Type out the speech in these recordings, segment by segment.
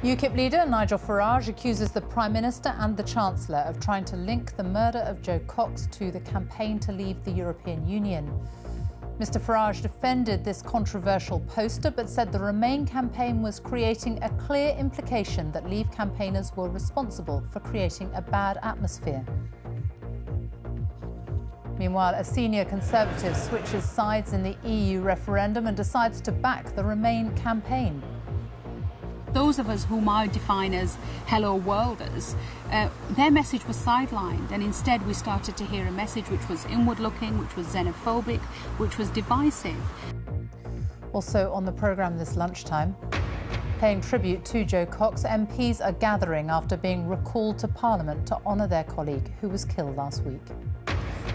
UKIP leader Nigel Farage accuses the Prime Minister and the Chancellor of trying to link the murder of Jo Cox to the campaign to leave the European Union. Mr Farage defended this controversial poster but said the Remain campaign was creating a clear implication that Leave campaigners were responsible for creating a bad atmosphere. Meanwhile, a senior Conservative switches sides in the EU referendum and decides to back the Remain campaign. Those of us whom I define as hello worlders, their message was sidelined, and instead we started to hear a message which was inward looking, which was xenophobic, which was divisive. Also on the programme this lunchtime, paying tribute to Jo Cox, MPs are gathering after being recalled to Parliament to honour their colleague who was killed last week.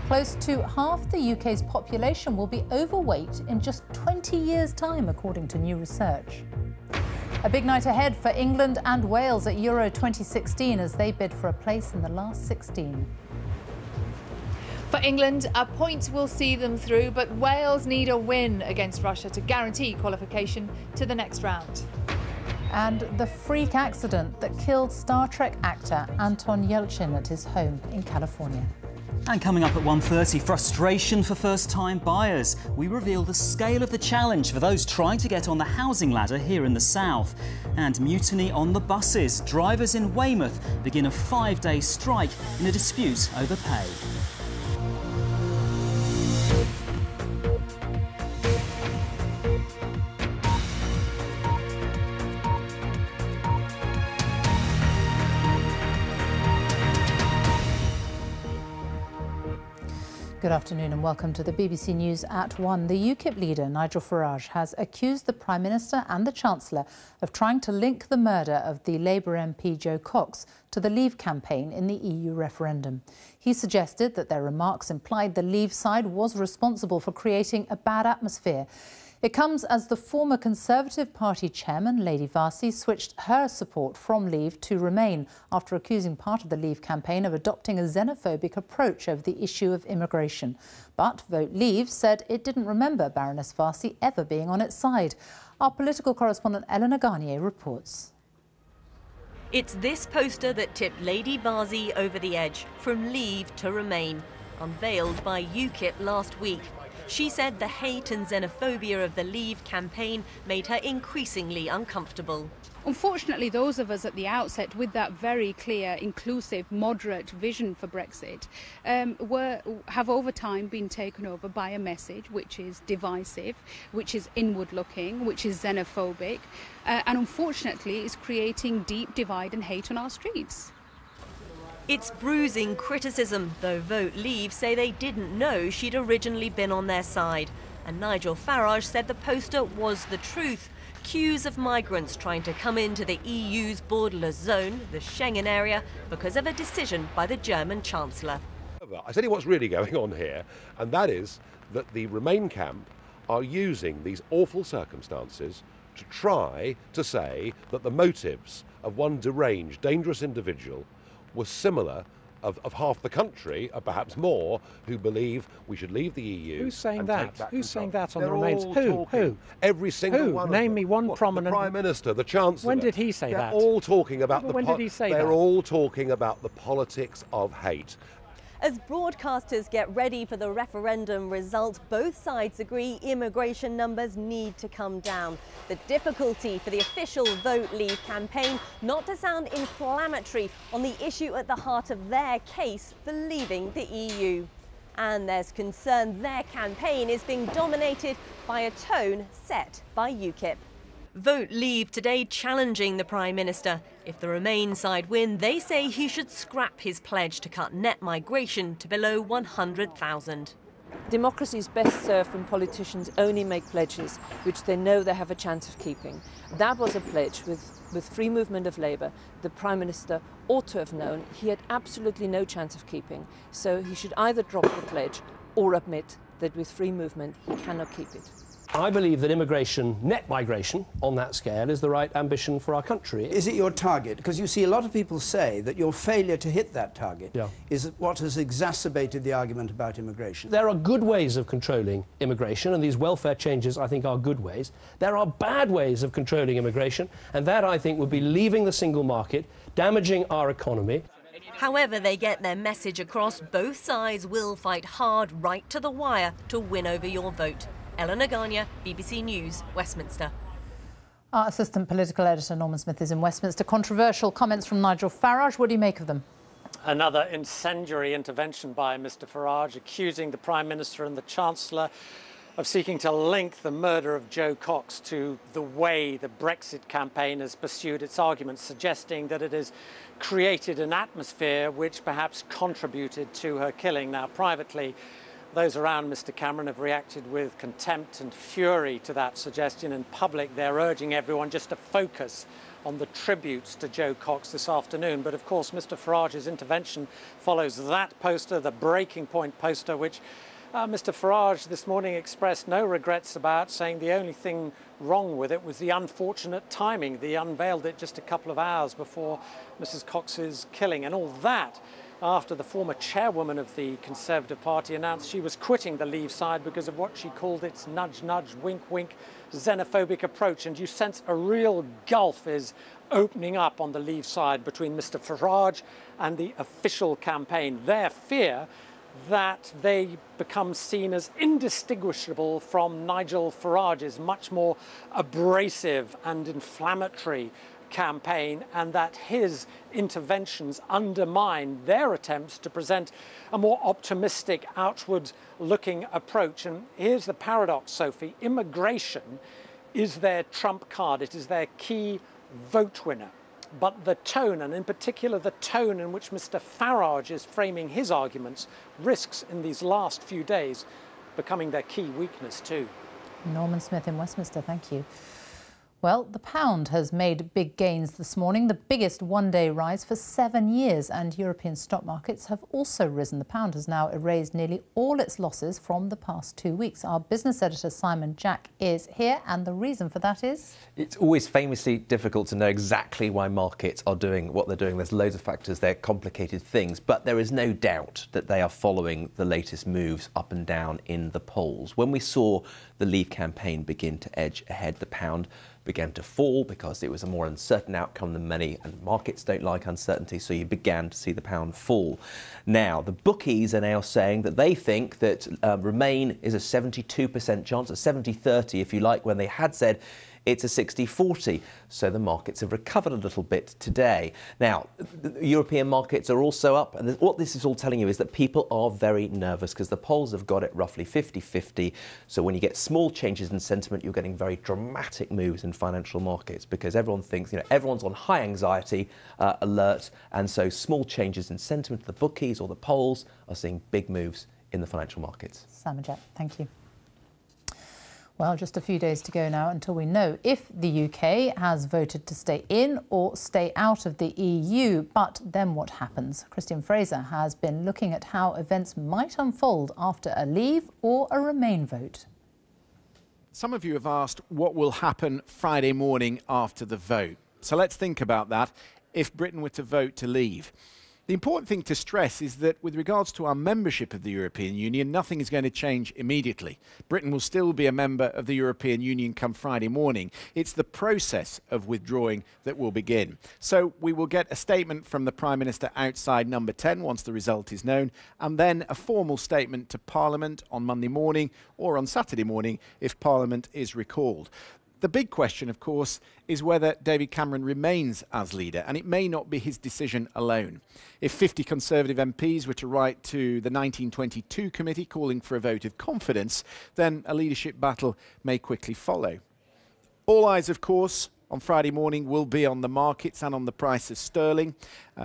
Close to half the UK's population will be overweight in just 20 years' time, according to new research. A big night ahead for England and Wales at Euro 2016 as they bid for a place in the last 16. For England, a point will see them through, but Wales need a win against Russia to guarantee qualification to the next round. And the freak accident that killed Star Trek actor Anton Yelchin at his home in California. And coming up at 1:30, frustration for first-time buyers. We reveal the scale of the challenge for those trying to get on the housing ladder here in the south. And mutiny on the buses. Drivers in Weymouth begin a 5-day strike in a dispute over pay. Good afternoon and welcome to the BBC News at 1. The UKIP leader, Nigel Farage, has accused the Prime Minister and the Chancellor of trying to link the murder of the Labour MP Jo Cox to the Leave campaign in the EU referendum. He suggested that their remarks implied the Leave side was responsible for creating a bad atmosphere. It comes as the former Conservative Party chairman, Lady Varsi, switched her support from Leave to Remain after accusing part of the Leave campaign of adopting a xenophobic approach over the issue of immigration. But Vote Leave said it didn't remember Baroness Varsi ever being on its side. Our political correspondent Eleanor Garnier reports. It's this poster that tipped Lady Varsi over the edge, from Leave to Remain, unveiled by UKIP last week. She said the hate and xenophobia of the Leave campaign made her increasingly uncomfortable. Unfortunately, those of us at the outset with that very clear, inclusive, moderate vision for Brexit have over time been taken over by a message which is divisive, which is inward-looking, which is xenophobic, and unfortunately is creating deep divide and hate on our streets. It's bruising criticism, though Vote Leave say they didn't know she'd originally been on their side. And Nigel Farage said the poster was the truth. Queues of migrants trying to come into the EU's borderless zone, the Schengen area, because of a decision by the German Chancellor. I tell you what's really going on here, and that is that the Remain camp are using these awful circumstances to try to say that the motives of one deranged, dangerous individual was similar of half the country, or perhaps more, who believe we should leave the EU. Who's saying that? Who's saying that on the They're Remains? Who? Every single one. Name me one prominent. The Prime Minister, the Chancellor. When did he say They're that? all talking about When did he say that? They're all talking about the politics of hate. As broadcasters get ready for the referendum result, both sides agree immigration numbers need to come down. The difficulty for the official Vote Leave campaign not to sound inflammatory on the issue at the heart of their case for leaving the EU. And there's concern their campaign is being dominated by a tone set by UKIP. Vote Leave today challenging the Prime Minister. If the Remain side win, they say he should scrap his pledge to cut net migration to below 100,000. Democracy is best served when politicians only make pledges which they know they have a chance of keeping. That was a pledge with free movement of labour. The Prime Minister ought to have known he had absolutely no chance of keeping. So he should either drop the pledge or admit that with free movement he cannot keep it. I believe that immigration, net migration, on that scale, is the right ambition for our country. Is it your target? Because you see a lot of people say that your failure to hit that target is what has exacerbated the argument about immigration. There are good ways of controlling immigration, and these welfare changes, I think, are good ways. There are bad ways of controlling immigration, and that, I think, would be leaving the single market, damaging our economy. However they get their message across, both sides will fight hard right to the wire to win over your vote. Eleanor Gania, BBC News, Westminster. Our assistant political editor Norman Smith is in Westminster. Controversial comments from Nigel Farage. What do you make of them? Another incendiary intervention by Mr Farage, accusing the Prime Minister and the Chancellor of seeking to link the murder of Jo Cox to the way the Brexit campaign has pursued its arguments, suggesting that it has created an atmosphere which perhaps contributed to her killing. Now, privately, those around Mr Cameron have reacted with contempt and fury to that suggestion. In public, they're urging everyone just to focus on the tributes to Jo Cox this afternoon. But of course, Mr Farage's intervention follows that poster, the Breaking Point poster, which Mr Farage this morning expressed no regrets about, saying the only thing wrong with it was the unfortunate timing. He unveiled it just a couple of hours before Mrs Cox's killing, and all that after the former chairwoman of the Conservative Party announced she was quitting the Leave side because of what she called its nudge, nudge, wink, wink, xenophobic approach. And you sense a real gulf is opening up on the Leave side between Mr Farage and the official campaign. Their fear that they become seen as indistinguishable from Nigel Farage's much more abrasive and inflammatory campaign, and that his interventions undermine their attempts to present a more optimistic, outward-looking approach. And here's the paradox, Sophie. Immigration is their trump card. It is their key vote winner. But the tone, and in particular the tone in which Mr Farage is framing his arguments, risks in these last few days becoming their key weakness too. Norman Smith in Westminster, thank you. Well, the pound has made big gains this morning, the biggest one-day rise for 7 years, and European stock markets have also risen. The pound has now erased nearly all its losses from the past 2 weeks. Our business editor Simon Jack is here, and the reason for that is? It's always famously difficult to know exactly why markets are doing what they're doing. There's loads of factors, they're complicated things, but there is no doubt that they are following the latest moves up and down in the polls. When we saw the Leave campaign begin to edge ahead, the pound began to fall because it was a more uncertain outcome than many, and markets don't like uncertainty, so you began to see the pound fall. Now, the bookies are now saying that they think that Remain is a 72% chance, a 70-30 if you like, when they had said it's a 60-40. So the markets have recovered a little bit today. Now, the European markets are also up, and what this is all telling you is that people are very nervous because the polls have got it roughly 50-50. So when you get small changes in sentiment, you're getting very dramatic moves in financial markets because everyone thinks, everyone's on high anxiety alert, and so small changes in sentiment, the bookies or the polls are seeing big moves in the financial markets. Simon Jack, thank you. Well, just a few days to go now until we know if the UK has voted to stay in or stay out of the EU. But then what happens? Christian Fraser has been looking at how events might unfold after a Leave or a Remain vote. Some of you have asked what will happen Friday morning after the vote. So let's think about that if Britain were to vote to leave. The important thing to stress is that with regards to our membership of the European Union, nothing is going to change immediately. Britain will still be a member of the European Union come Friday morning. It's the process of withdrawing that will begin. So we will get a statement from the Prime Minister outside Number 10 once the result is known, and then a formal statement to Parliament on Monday morning or on Saturday morning if Parliament is recalled. The big question, of course, is whether David Cameron remains as leader, and it may not be his decision alone. If 50 Conservative MPs were to write to the 1922 committee calling for a vote of confidence, then a leadership battle may quickly follow. All eyes, of course, on Friday morning will be on the markets and on the price of sterling.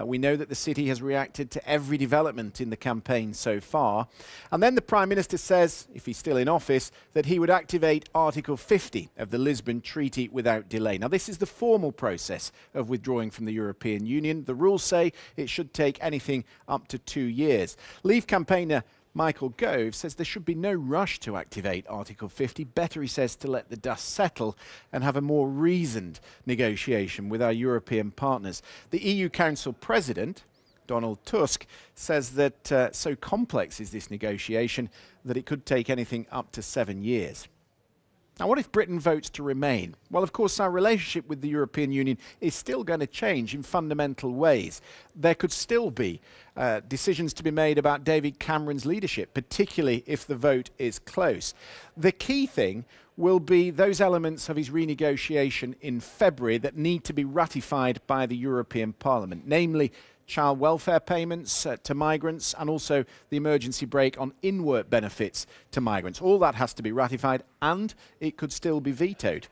We know that the city has reacted to every development in the campaign so far. And then the Prime Minister says, if he's still in office, that he would activate Article 50 of the Lisbon Treaty without delay. Now, this is the formal process of withdrawing from the European Union. The rules say it should take anything up to 2 years. Leave campaigner Michael Gove says there should be no rush to activate Article 50. Better, he says, to let the dust settle and have a more reasoned negotiation with our European partners. The EU Council President, Donald Tusk, says that so complex is this negotiation that it could take anything up to 7 years. Now, what if Britain votes to remain? Well, of course, our relationship with the European Union is still going to change in fundamental ways. There could still be decisions to be made about David Cameron's leadership, particularly if the vote is close. The key thing will be those elements of his renegotiation in February that need to be ratified by the European Parliament, namely child welfare payments to migrants and also the emergency brake on in-work benefits to migrants. All that has to be ratified and it could still be vetoed.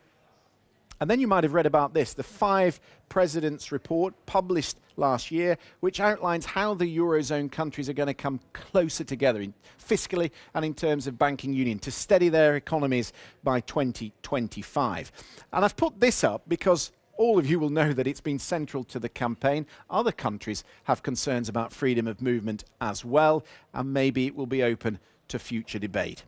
And then you might have read about this, the 5 Presidents' report published last year, which outlines how the Eurozone countries are going to come closer together fiscally and in terms of banking union to steady their economies by 2025. And I've put this up because all of you will know that it's been central to the campaign. Other countries have concerns about freedom of movement as well, and maybe it will be open to future debate.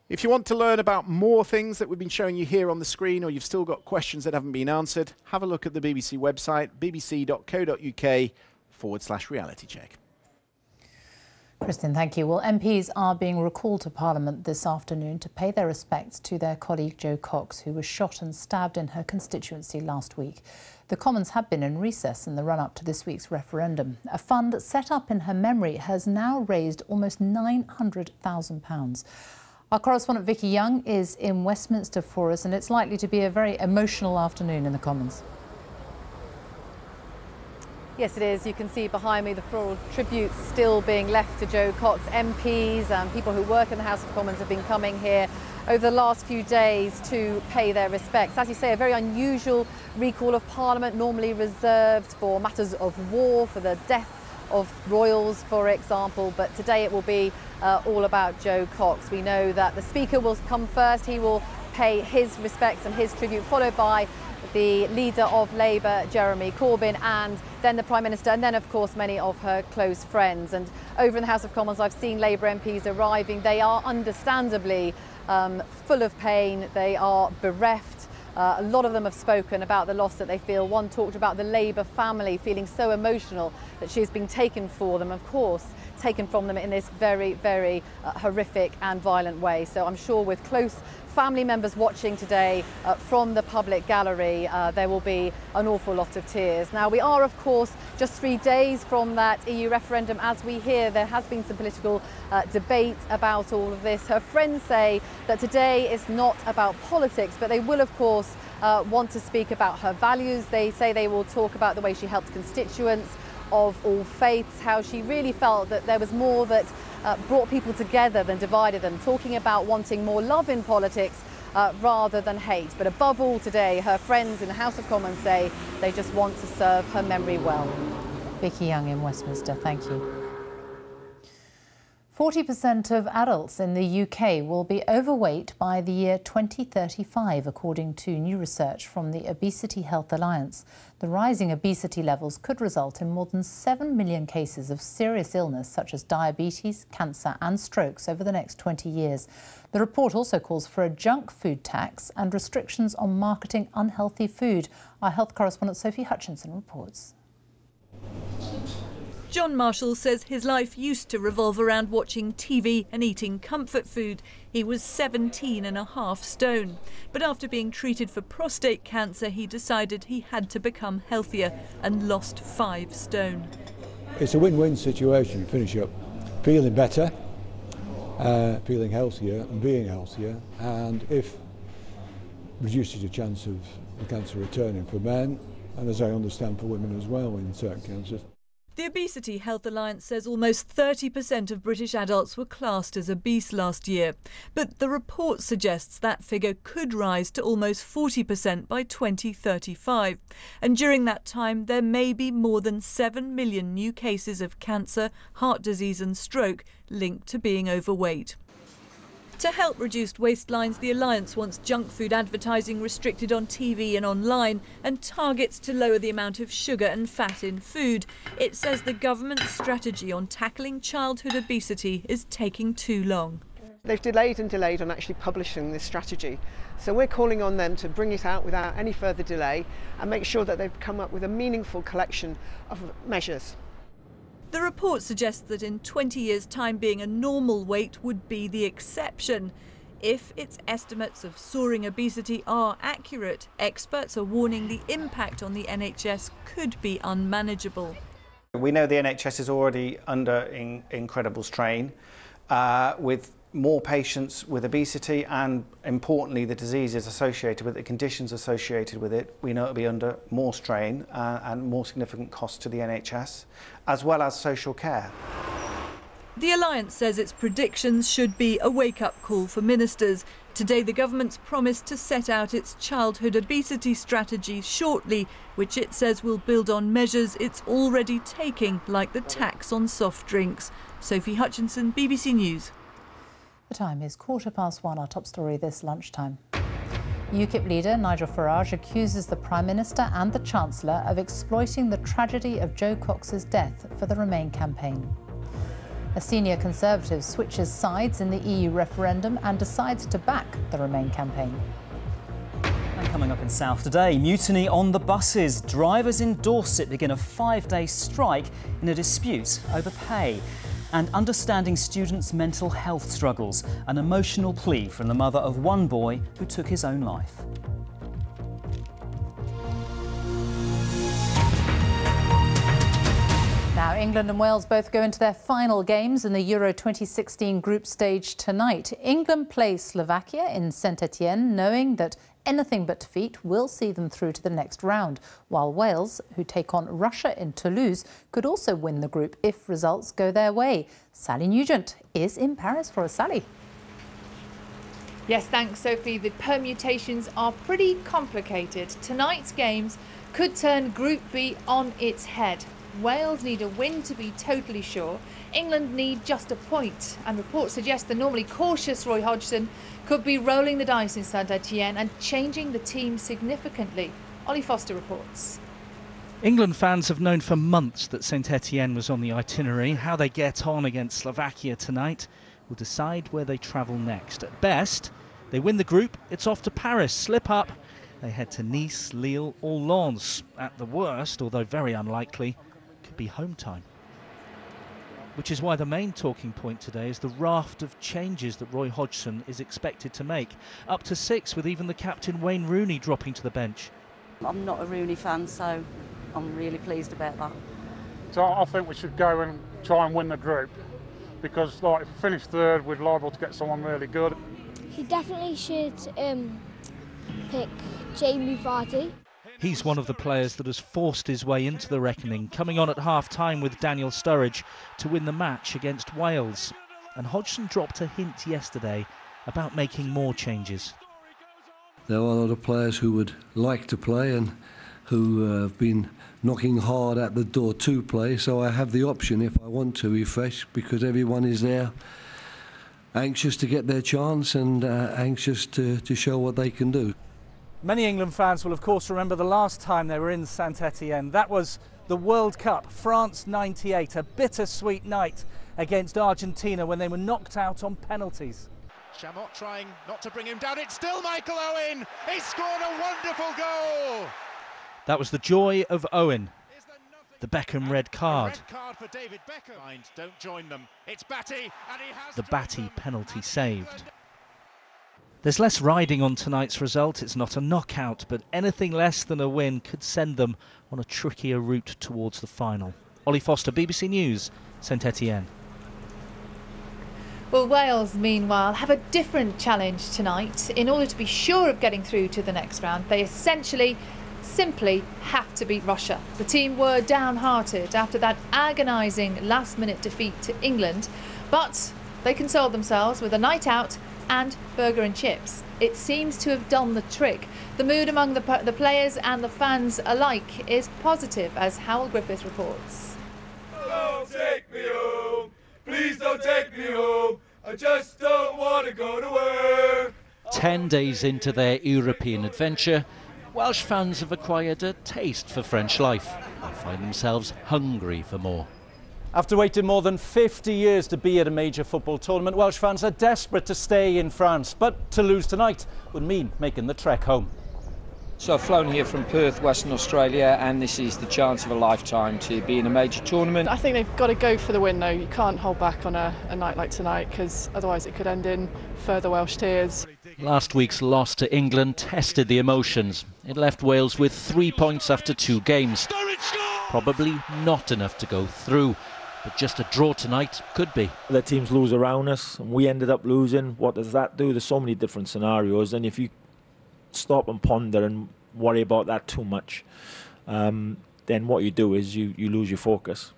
If you want to learn about more things that we've been showing you here on the screen, or you've still got questions that haven't been answered, have a look at the BBC website, bbc.co.uk/reality check. Kristin, thank you. Well, MPs are being recalled to Parliament this afternoon to pay their respects to their colleague Jo Cox, who was shot and stabbed in her constituency last week. The Commons have been in recess in the run-up to this week's referendum. A fund set up in her memory has now raised almost £900,000. Our correspondent Vicky Young is in Westminster for us, and it's likely to be a very emotional afternoon in the Commons. Yes, it is. You can see behind me the floral tributes still being left to Jo Cox. MPs and people who work in the House of Commons have been coming here over the last few days to pay their respects. As you say, a very unusual recall of Parliament, normally reserved for matters of war, for the death of royals, for example, but today it will be all about Jo Cox. We know that the Speaker will come first. He will pay his respects and his tribute, followed by the leader of Labour, Jeremy Corbyn, and then the Prime Minister, and then, of course, many of her close friends. And over in the House of Commons, I've seen Labour MPs arriving. They are understandably full of pain. They are bereft. A lot of them have spoken about the loss that they feel. One talked about the Labour family feeling so emotional that she's been taken for them, of course, taken from them in this very, very horrific and violent way. So I'm sure with close family members watching today from the public gallery, there will be an awful lot of tears. Now, we are, of course, just 3 days from that EU referendum. As we hear, there has been some political debate about all of this. Her friends say that today is not about politics, but they will, of course, want to speak about her values. They say they will talk about the way she helped constituents of all faiths, how she really felt that there was more that brought people together than divided them, talking about wanting more love in politics rather than hate. But above all today, her friends in the House of Commons say they just want to serve her memory well. Vicky Young in Westminster, thank you. 40% of adults in the UK will be overweight by the year 2035, according to new research from the Obesity Health Alliance. The rising obesity levels could result in more than 7 million cases of serious illness such as diabetes, cancer and strokes over the next 20 years. The report also calls for a junk food tax and restrictions on marketing unhealthy food. Our health correspondent Sophie Hutchinson reports. John Marshall says his life used to revolve around watching TV and eating comfort food. He was 17.5 stone. But after being treated for prostate cancer, he decided he had to become healthier and lost 5 stone. It's a win-win situation, finish up feeling better, feeling healthier and being healthier, and if reduces the chance of the cancer returning for men, and as I understand for women as well in certain cancers. The Obesity Health Alliance says almost 30% of British adults were classed as obese last year. But the report suggests that figure could rise to almost 40% by 2035. And during that time, there may be more than 7 million new cases of cancer, heart disease and stroke linked to being overweight. To help reduce waistlines, the Alliance wants junk food advertising restricted on TV and online and targets to lower the amount of sugar and fat in food. It says the government's strategy on tackling childhood obesity is taking too long. They've delayed and delayed on actually publishing this strategy. So we're calling on them to bring it out without any further delay and make sure that they've come up with a meaningful collection of measures. The report suggests that in 20 years' time being a normal weight would be the exception. If its estimates of soaring obesity are accurate, experts are warning the impact on the NHS could be unmanageable. We know the NHS is already under incredible strain with more patients with obesity and, importantly, the diseases associated with it, the conditions associated with it. We know it'll be under more strain and more significant costs to the NHS, as well as social care. The Alliance says its predictions should be a wake-up call for ministers. Today, the government's promised to set out its childhood obesity strategy shortly, which it says will build on measures it's already taking, like the tax on soft drinks. Sophie Hutchinson, BBC News. The time is 1:15. Our top story this lunchtime. UKIP leader Nigel Farage accuses the Prime Minister and the Chancellor of exploiting the tragedy of Jo Cox's death for the Remain campaign. A senior Conservative switches sides in the EU referendum and decides to back the Remain campaign. And coming up in South today, mutiny on the buses. Drivers in Dorset begin a 5-day strike in a dispute over pay. And understanding students' mental health struggles, an emotional plea from the mother of one boy who took his own life. Now, England and Wales both go into their final games in the Euro 2016 group stage tonight. England plays Slovakia in Saint-Etienne, knowing that anything but defeat will see them through to the next round, while Wales, who take on Russia in Toulouse, could also win the group if results go their way. Sally Nugent is in Paris for us. Sally. Yes, thanks, Sophie. The permutations are pretty complicated. Tonight's games could turn Group B on its head. Wales need a win to be totally sure. England need just a point, and reports suggest the normally cautious Roy Hodgson could be rolling the dice in Saint-Etienne and changing the team significantly. Ollie Foster reports. England fans have known for months that Saint-Etienne was on the itinerary. How they get on against Slovakia tonight will decide where they travel next. At best, they win the group, it's off to Paris. Slip up, they head to Nice, Lille or Lens. At the worst, although very unlikely, could be home time. Which is why the main talking point today is the raft of changes that Roy Hodgson is expected to make. Up to 6, with even the captain Wayne Rooney dropping to the bench. I'm not a Rooney fan, so I'm really pleased about that. So I think we should go and try and win the group, because like, if we finish third, we're liable to get someone really good. He definitely should pick Jamie Vardy. He's one of the players that has forced his way into the reckoning, coming on at half-time with Daniel Sturridge to win the match against Wales. And Hodgson dropped a hint yesterday about making more changes. There are a lot of players who would like to play and who have been knocking hard at the door to play, so I have the option if I want to refresh, because everyone is there anxious to get their chance and anxious to show what they can do. Many England fans will of course remember the last time they were in Saint-Etienne. That was the World Cup, France '98, a bittersweet night against Argentina when they were knocked out on penalties. Chamot trying not to bring him down, it's still Michael Owen! He scored a wonderful goal! That was the joy of Owen, the Beckham red card. Red card for David Beckham. Don't join them, it's Batty, and he has the Batty penalty saved. There's less riding on tonight's result. It's not a knockout, but anything less than a win could send them on a trickier route towards the final. Ollie Foster, BBC News, Saint-Etienne. Well, Wales, meanwhile, have a different challenge tonight. In order to be sure of getting through to the next round, they simply have to beat Russia. The team were downhearted after that agonising last-minute defeat to England, but they consoled themselves with a night out and burger and chips. It seems to have done the trick. The mood among the players and the fans alike is positive, as Howell Griffiths reports. Don't take me home, please don't take me home. I just don't want to go to work. 10 days into their European adventure, Welsh fans have acquired a taste for French life and find themselves hungry for more. After waiting more than 50 years to be at a major football tournament, Welsh fans are desperate to stay in France, but to lose tonight would mean making the trek home. So I've flown here from Perth, Western Australia, and this is the chance of a lifetime to be in a major tournament. I think they've got to go for the win though. You can't hold back on a night like tonight, because otherwise it could end in further Welsh tears. Last week's loss to England tested the emotions. It left Wales with 3 points after 2 games. Probably not enough to go through, but just a draw tonight could be. The teams lose around us and we ended up losing. What does that do? There's so many different scenarios, and if you stop and ponder and worry about that too much, then what you do is you lose your focus.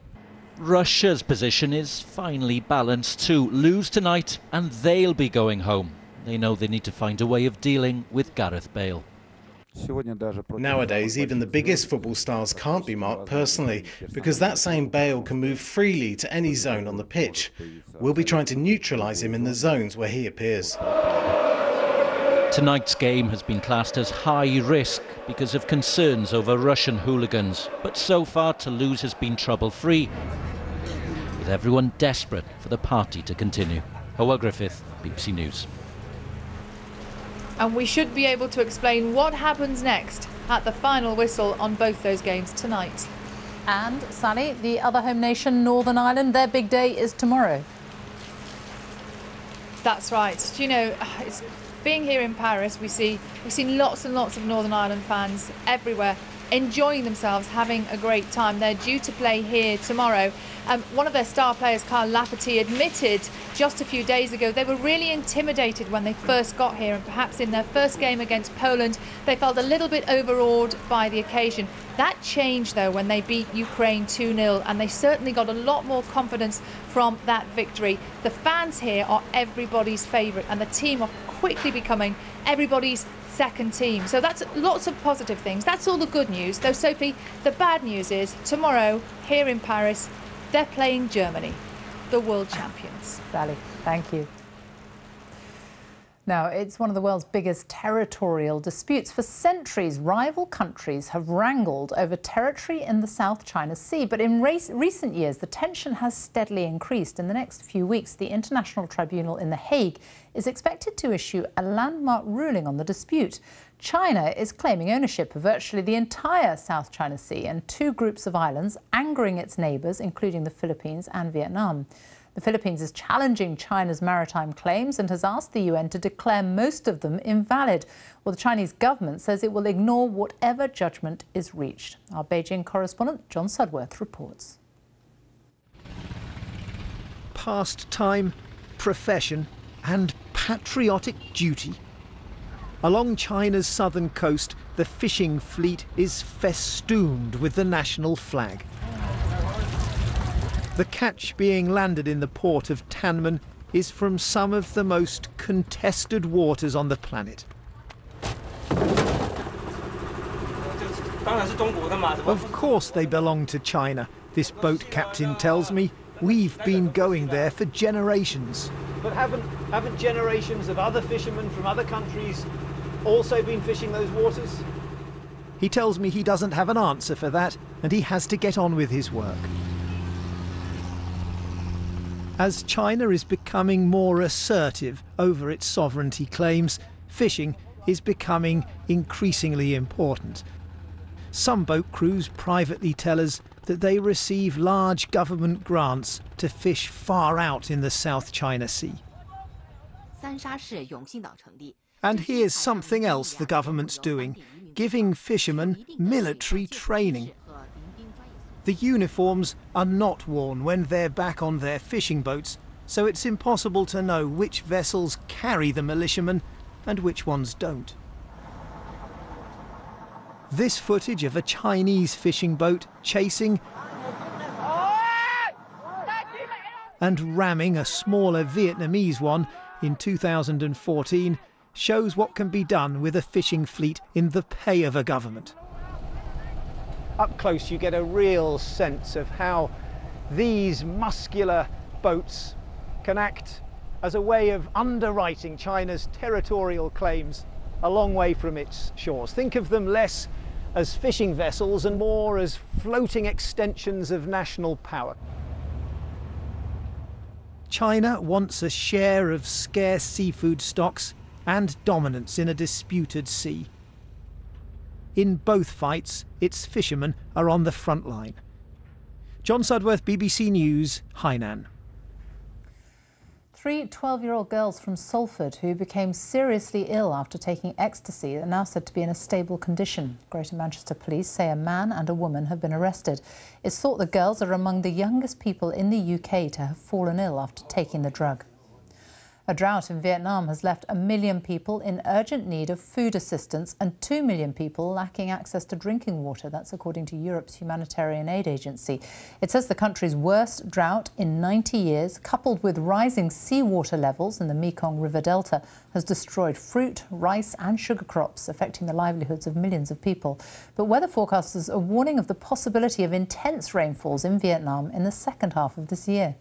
Russia's position is finely balanced too. Lose tonight and they'll be going home. They know they need to find a way of dealing with Gareth Bale. Nowadays, even the biggest football stars can't be marked personally, because that same Bale can move freely to any zone on the pitch. We'll be trying to neutralise him in the zones where he appears. Tonight's game has been classed as high risk because of concerns over Russian hooligans, but so far Toulouse has been trouble-free, with everyone desperate for the party to continue. Hywel Griffith, BBC News. And we should be able to explain what happens next at the final whistle on both those games tonight. And Sally, the other home nation, Northern Ireland, their big day is tomorrow. That's right. Do you know, it's being here in Paris, we've seen lots and lots of Northern Ireland fans everywhere enjoying themselves, having a great time. They're due to play here tomorrow. One of their star players, Kyle Lafferty, admitted just a few days ago they were really intimidated when they first got here, and perhaps in their first game against Poland they felt a little bit overawed by the occasion. That changed though when they beat Ukraine 2-0, and they certainly got a lot more confidence from that victory. The fans here are everybody's favourite, and the team are quickly becoming everybody's second team. So that's lots of positive things. That's all the good news. Though, Sophie, the bad news is tomorrow here in Paris, they're playing Germany, the world champions. Sally, thank you. Now, it's one of the world's biggest territorial disputes. For centuries, rival countries have wrangled over territory in the South China Sea. But in recent years, the tension has steadily increased. In the next few weeks, the International Tribunal in The Hague is expected to issue a landmark ruling on the dispute. China is claiming ownership of virtually the entire South China Sea and 2 groups of islands, angering its neighbours, including the Philippines and Vietnam. The Philippines is challenging China's maritime claims and has asked the UN to declare most of them invalid. Well, the Chinese government says it will ignore whatever judgment is reached. Our Beijing correspondent John Sudworth reports. Pastime, profession and patriotic duty. Along China's southern coast, the fishing fleet is festooned with the national flag. The catch being landed in the port of Tanmen is from some of the most contested waters on the planet. Of course they belong to China, this boat captain tells me. We've been going there for generations. But haven't generations of other fishermen from other countries also been fishing those waters? He tells me he doesn't have an answer for that, and he has to get on with his work. As China is becoming more assertive over its sovereignty claims, fishing is becoming increasingly important. Some boat crews privately tell us that they receive large government grants to fish far out in the South China Sea. And here's something else the government's doing, giving fishermen military training. The uniforms are not worn when they're back on their fishing boats, so it's impossible to know which vessels carry the militiamen and which ones don't. This footage of a Chinese fishing boat chasing and ramming a smaller Vietnamese one in 2014 shows what can be done with a fishing fleet in the pay of a government. Up close you get a real sense of how these muscular boats can act as a way of underwriting China's territorial claims a long way from its shores. Think of them less as fishing vessels and more as floating extensions of national power. China wants a share of scarce seafood stocks and dominance in a disputed sea. In both fights, its fishermen are on the front line. John Sudworth, BBC News, Hainan. 3 12-year-old girls from Salford who became seriously ill after taking ecstasy are now said to be in a stable condition. Greater Manchester Police say a man and a woman have been arrested. It's thought the girls are among the youngest people in the UK to have fallen ill after taking the drug. A drought in Vietnam has left 1 million people in urgent need of food assistance and 2 million people lacking access to drinking water. That's according to Europe's humanitarian aid agency. It says the country's worst drought in 90 years, coupled with rising seawater levels in the Mekong River Delta, has destroyed fruit, rice and sugar crops, affecting the livelihoods of millions of people. But weather forecasters are warning of the possibility of intense rainfalls in Vietnam in the second half of this year.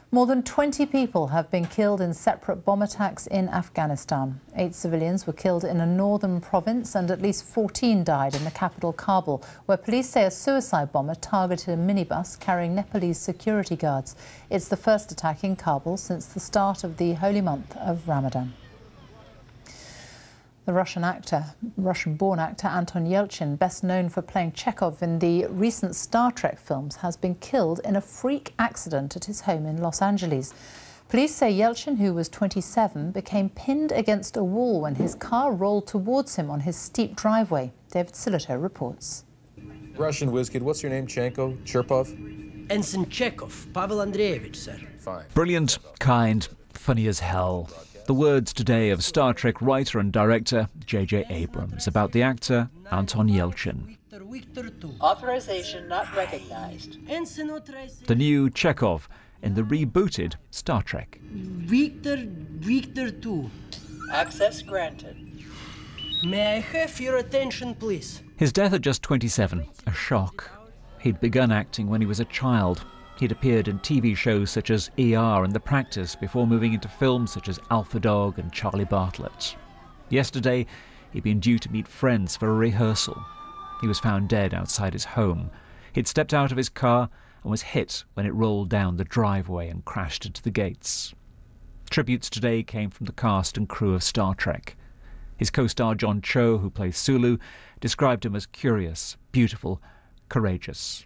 More than 20 people have been killed in separate bomb attacks in Afghanistan. 8 civilians were killed in a northern province and at least 14 died in the capital, Kabul, where police say a suicide bomber targeted a minibus carrying Nepalese security guards. It's the first attack in Kabul since the start of the holy month of Ramadan. The Russian-born actor Anton Yelchin, best known for playing Chekhov in the recent Star Trek films, has been killed in a freak accident at his home in Los Angeles. Police say Yelchin, who was 27, became pinned against a wall when his car rolled towards him on his steep driveway. David Sillito reports. Russian whiz kid, what's your name? Chanko? Chirpov? Ensign Chekhov, Pavel Andreevich, sir. Fine. Brilliant, kind, funny as hell. The words today of Star Trek writer and director J.J. Abrams about the actor Anton Yelchin. Authorization not recognized. The new Chekhov in the rebooted Star Trek. Victor 2. Access granted. May I have your attention, please? His death at just 27, a shock. He'd begun acting when he was a child. He'd appeared in TV shows such as ER and The Practice before moving into films such as Alpha Dog and Charlie Bartlett. Yesterday, he'd been due to meet friends for a rehearsal. He was found dead outside his home. He'd stepped out of his car and was hit when it rolled down the driveway and crashed into the gates. Tributes today came from the cast and crew of Star Trek. His co-star John Cho, who plays Sulu, described him as curious, beautiful, courageous.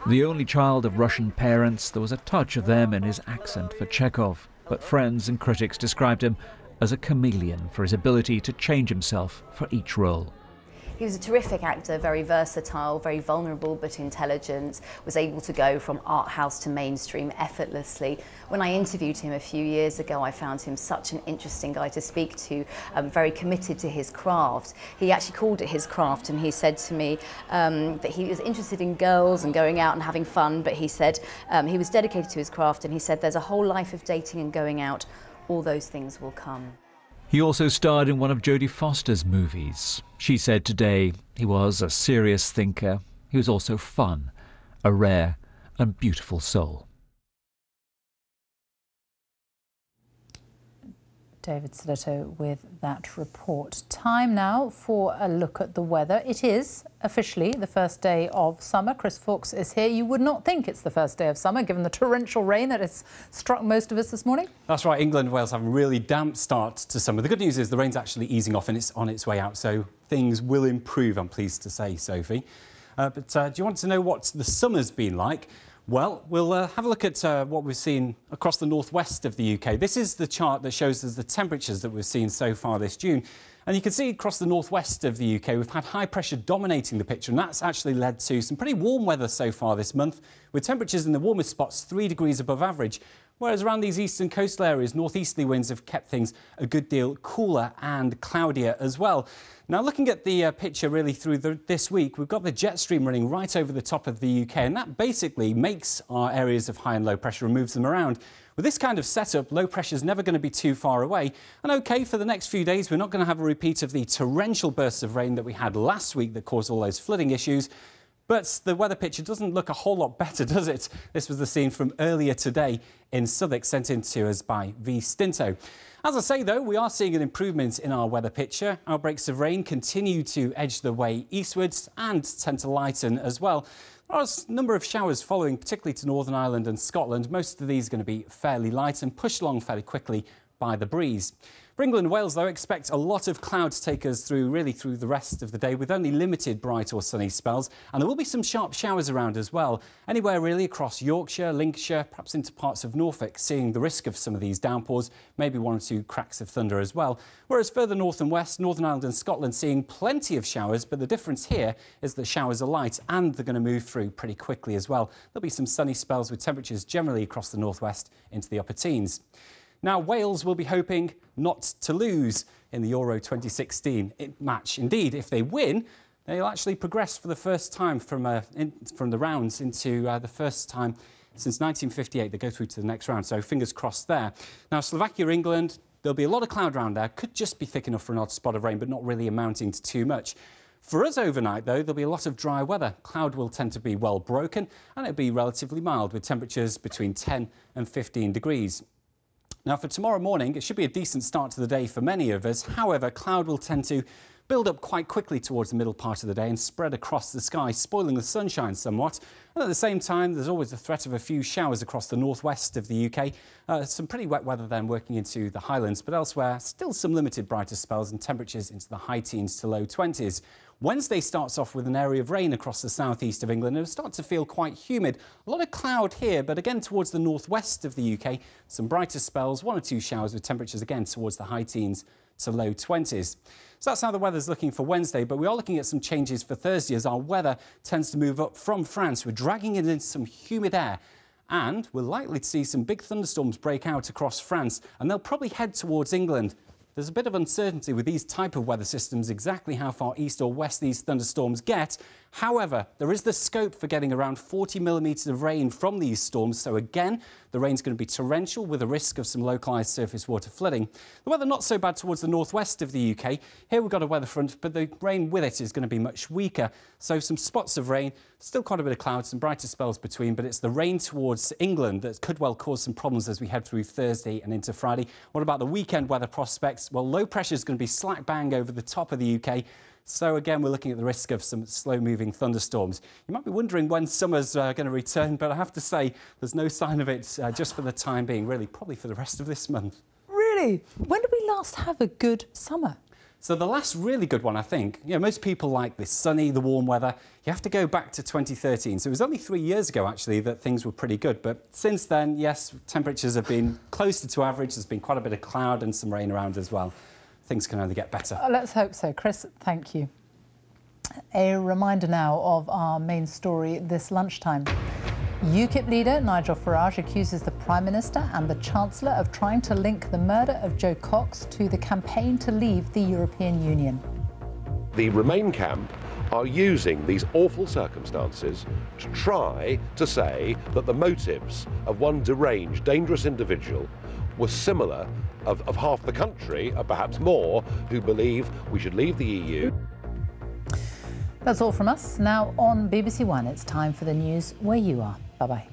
The only child of Russian parents, there was a touch of them in his accent for Chekhov, but friends and critics described him as a chameleon for his ability to change himself for each role. He was a terrific actor, very versatile, very vulnerable but intelligent, was able to go from art house to mainstream effortlessly. When I interviewed him a few years ago, I found him such an interesting guy to speak to, very committed to his craft. He actually called it his craft, and he said to me that he was interested in girls and going out and having fun, but he said he was dedicated to his craft, and he said there's a whole life of dating and going out, all those things will come. He also starred in one of Jodie Foster's movies. She said today he was a serious thinker. He was also fun, a rare and beautiful soul. David Sillito with that report. Time now for a look at the weather. It is officially the first day of summer. Chris Fawkes is here. You would not think it's the first day of summer, given the torrential rain that has struck most of us this morning. That's right. England and Wales have a really damp start to summer. The good news is the rain's actually easing off and it's on its way out, so things will improve, I'm pleased to say, Sophie. But do you want to know what the summer's been like? Well, we'll have a look at what we've seen across the northwest of the UK. This is the chart that shows us the temperatures that we've seen so far this June. And you can see across the northwest of the UK, we've had high pressure dominating the picture, and that's actually led to some pretty warm weather so far this month, with temperatures in the warmest spots 3 degrees above average. Whereas around these eastern coastal areas, northeasterly winds have kept things a good deal cooler and cloudier as well. Now, looking at the picture really through this week, we've got the jet stream running right over the top of the UK, and that basically makes our areas of high and low pressure and moves them around. With this kind of setup, low pressure is never going to be too far away. And OK, for the next few days, we're not going to have a repeat of the torrential bursts of rain that we had last week that caused all those flooding issues. But the weather picture doesn't look a whole lot better, does it? This was the scene from earlier today in Southwark, sent in to us by V Stinto. As I say, though, we are seeing an improvement in our weather picture. Outbreaks of rain continue to edge their way eastwards and tend to lighten as well. There are a number of showers following, particularly to Northern Ireland and Scotland. Most of these are going to be fairly light and pushed along fairly quickly by the breeze. For England and Wales, though, expect a lot of cloud to take us through the rest of the day with only limited bright or sunny spells. And there will be some sharp showers around as well. Anywhere really across Yorkshire, Lincolnshire, perhaps into parts of Norfolk, seeing the risk of some of these downpours, maybe 1 or 2 cracks of thunder as well. Whereas further north and west, Northern Ireland and Scotland seeing plenty of showers, but the difference here is that showers are light and they're going to move through pretty quickly as well. There'll be some sunny spells with temperatures generally across the northwest into the upper teens. Now, Wales will be hoping not to lose in the Euro 2016 match. Indeed, if they win, they'll actually progress for the first time from the rounds into the first time since 1958. They go through to the next round, so fingers crossed there. Now, Slovakia, England, there'll be a lot of cloud around there. Could just be thick enough for an odd spot of rain, but not really amounting to too much. For us overnight, though, there'll be a lot of dry weather. Cloud will tend to be well broken, and it'll be relatively mild with temperatures between 10 and 15 degrees. Now, for tomorrow morning, it should be a decent start to the day for many of us. However, cloud will tend to build up quite quickly towards the middle part of the day and spread across the sky, spoiling the sunshine somewhat. And at the same time, there's always the threat of a few showers across the northwest of the UK. Some pretty wet weather then working into the Highlands, but elsewhere, still some limited brighter spells and temperatures into the high teens to low 20s. Wednesday starts off with an area of rain across the southeast of England and it'll start to feel quite humid. A lot of cloud here, but again towards the northwest of the UK, some brighter spells, 1 or 2 showers with temperatures again towards the high teens to low 20s. So that's how the weather's looking for Wednesday, but we are looking at some changes for Thursday as our weather tends to move up from France. We're dragging it into some humid air. And we're likely to see some big thunderstorms break out across France, and they'll probably head towards England. There's a bit of uncertainty with these type of weather systems exactly how far east or west these thunderstorms get. However, there is the scope for getting around 40 millimetres of rain from these storms. So again, the rain's going to be torrential with a risk of some localised surface water flooding. The weather not so bad towards the northwest of the UK. Here we've got a weather front, but the rain with it is going to be much weaker. So some spots of rain, still quite a bit of clouds, some brighter spells between, but it's the rain towards England that could well cause some problems as we head through Thursday and into Friday. What about the weekend weather prospects? Well, low pressure is going to be slack bang over the top of the UK. So again, we're looking at the risk of some slow-moving thunderstorms. You might be wondering when summer's going to return, but I have to say there's no sign of it just for the time being, really, probably for the rest of this month. Really? When did we last have a good summer? So the last really good one, I think, most people like the sunny, the warm weather. You have to go back to 2013. So it was only 3 years ago, actually, that things were pretty good. But since then, yes, temperatures have been closer to average. There's been quite a bit of cloud and some rain around as well. Things can only get better. Let's hope so. Chris, thank you. A reminder now of our main story this lunchtime. UKIP leader Nigel Farage accuses the Prime Minister and the Chancellor of trying to link the murder of Jo Cox to the campaign to leave the European Union. The Remain camp are using these awful circumstances to try to say that the motives of one deranged, dangerous individual were similar of half the country, or perhaps more, who believe we should leave the EU. That's all from us. Now on BBC One, it's time for the news where you are. Bye-bye.